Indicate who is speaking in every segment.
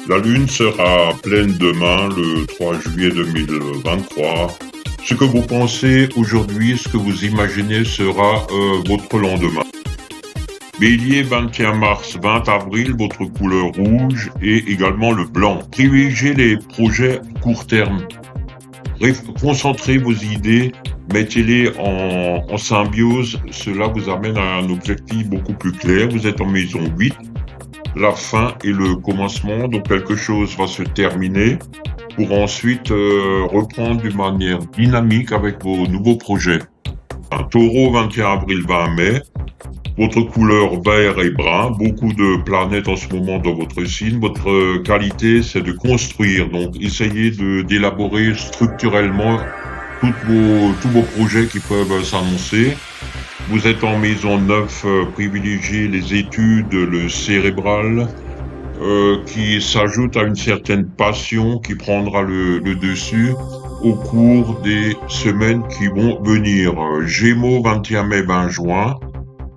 Speaker 1: La lune sera pleine demain, le 3 juillet 2023. Ce que vous pensez aujourd'hui, ce que vous imaginez sera votre lendemain. Bélier, 21 mars, 20 avril, votre couleur rouge et également le blanc. Privilégiez les projets court terme. Concentrez vos idées, mettez-les en symbiose. Cela vous amène à un objectif beaucoup plus clair. Vous êtes en maison 8. La fin et le commencement, donc quelque chose va se terminer pour ensuite reprendre d'une manière dynamique avec vos nouveaux projets. Un taureau, 21 avril, 20 mai, votre couleur vert et brun, beaucoup de planètes en ce moment dans votre signe. Votre qualité, c'est de construire, donc essayez d'élaborer structurellement tous vos projets qui peuvent s'annoncer. Vous êtes en maison 9, privilégiez les études, le cérébral, qui s'ajoute à une certaine passion qui prendra le dessus au cours des semaines qui vont venir. Gémeaux, 21 mai, 20 juin.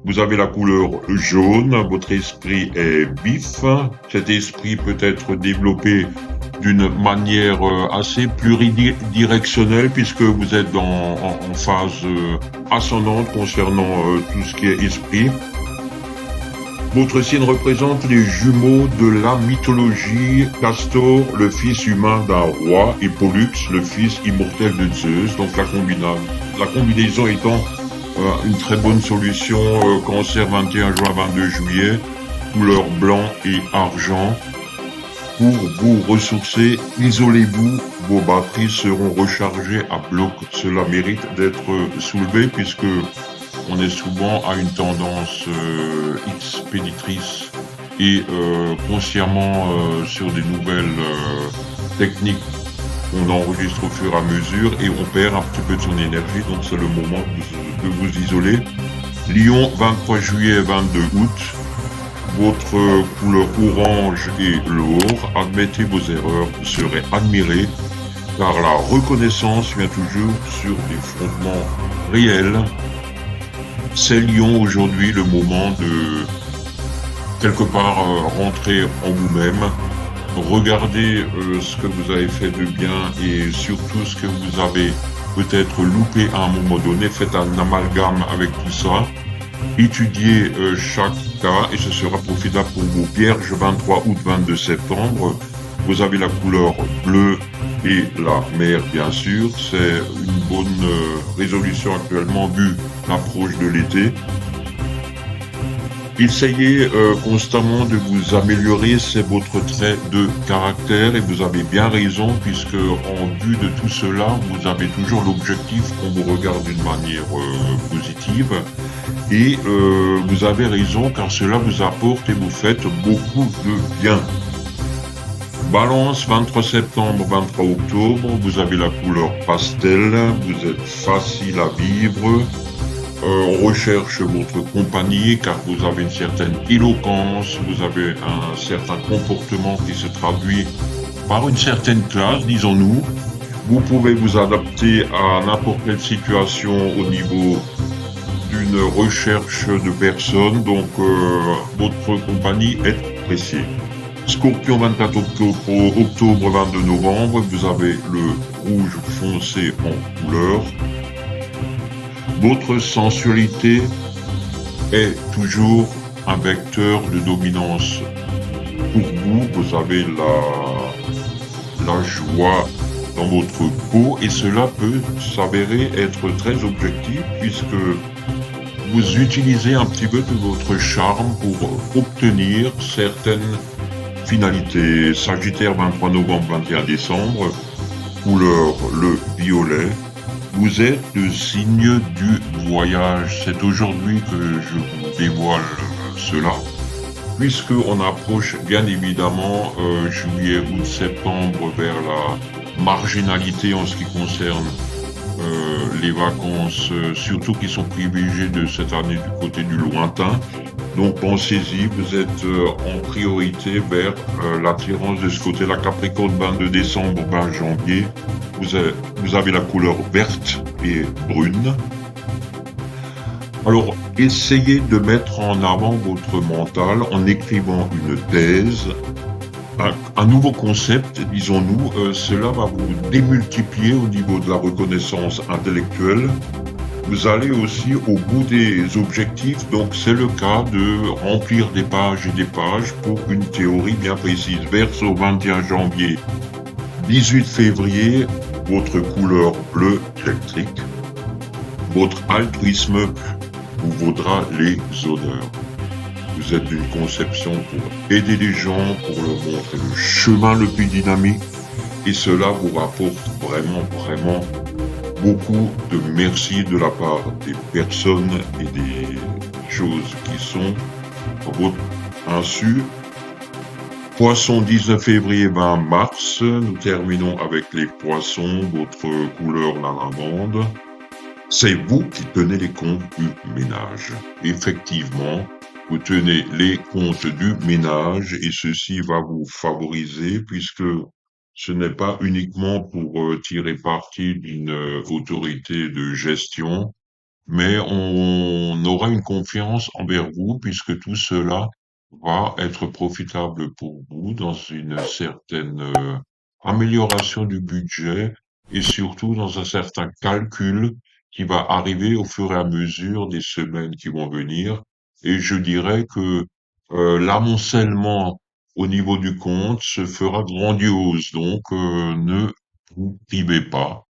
Speaker 1: Vous avez la couleur jaune, votre esprit est vif. Cet esprit peut être développé d'une manière assez pluridirectionnelle puisque vous êtes en phase ascendante concernant tout ce qui est esprit. Votre signe représente les jumeaux de la mythologie. Castor, le fils humain d'un roi, et Pollux, le fils immortel de Zeus. Donc la combinaison étant une très bonne solution. Cancer, 21 juin, 22 juillet, couleur blanc et argent. Pour vous ressourcer, isolez-vous, vos batteries seront rechargées à bloc. Cela mérite d'être soulevé puisque on est souvent à une tendance expéditrice et consciemment sur des nouvelles techniques qu'on enregistre au fur et à mesure et on perd un petit peu de son énergie, donc c'est le moment de vous isoler. Lion, 23 juillet, 22 août. Votre couleur orange et l'or, admettez vos erreurs, vous serez admiré, car la reconnaissance vient toujours sur des fondements réels. C'est Lion aujourd'hui le moment de quelque part rentrer en vous-même, regardez ce que vous avez fait de bien et surtout ce que vous avez peut-être loupé à un moment donné, faites un amalgame avec tout ça. Étudiez chaque cas et ce sera profitable pour vous. Vierge, 23 août, 22 septembre. Vous avez la couleur bleue et la mer, bien sûr. C'est une bonne résolution actuellement vu l'approche de l'été. Essayez constamment de vous améliorer, c'est votre trait de caractère et vous avez bien raison puisque en vue de tout cela, vous avez toujours l'objectif qu'on vous regarde d'une manière positive et vous avez raison car cela vous apporte et vous faites beaucoup de bien. Balance, 23 septembre, 23 octobre, vous avez la couleur pastel, vous êtes facile à vivre. On recherche votre compagnie car vous avez une certaine éloquence, vous avez un certain comportement qui se traduit par une certaine classe, disons-nous. Vous pouvez vous adapter à n'importe quelle situation au niveau d'une recherche de personnes, donc votre compagnie est appréciée. Scorpion, 24 octobre, 22 novembre, vous avez le rouge foncé en couleur. Votre sensualité est toujours un vecteur de dominance. Pour vous, vous avez la joie dans votre peau et cela peut s'avérer être très objectif puisque vous utilisez un petit peu de votre charme pour obtenir certaines finalités. Sagittaire, 23 novembre, 21 décembre, couleur le violet. Vous êtes le signe du voyage. C'est aujourd'hui que je vous dévoile cela, puisqu'on approche bien évidemment juillet, août, septembre vers la marginalité en ce qui concerne les vacances, surtout qui sont privilégiées de cette année du côté du lointain. Donc pensez-y, vous êtes en priorité vers l'attirance de ce côté-là. Capricorne, 22 décembre, 20 janvier. Vous avez la couleur verte et brune. Alors, essayez de mettre en avant votre mental en écrivant une thèse un nouveau concept, disons-nous, cela va vous démultiplier au niveau de la reconnaissance intellectuelle. Vous allez aussi au bout des objectifs, donc c'est le cas de remplir des pages et des pages pour une théorie bien précise. Verseau 21 janvier, 18 février, votre couleur bleue électrique, votre altruisme vous vaudra les honneurs. Vous êtes d'une conception pour aider les gens, pour leur montrer le chemin le plus dynamique, et cela vous rapporte vraiment beaucoup de merci de la part des personnes et des choses qui sont à votre insu. Poisson 19 février 20 mars, nous terminons avec les poissons, votre couleur la lavande. C'est vous qui tenez les comptes du ménage. Effectivement, vous tenez les comptes du ménage et ceci va vous favoriser puisque ce n'est pas uniquement pour tirer parti d'une autorité de gestion, mais on aura une confiance envers vous puisque tout cela va être profitable pour vous dans une certaine amélioration du budget et surtout dans un certain calcul qui va arriver au fur et à mesure des semaines qui vont venir. Et je dirais que l'amoncellement au niveau du compte se fera grandiose, donc ne vous privez pas.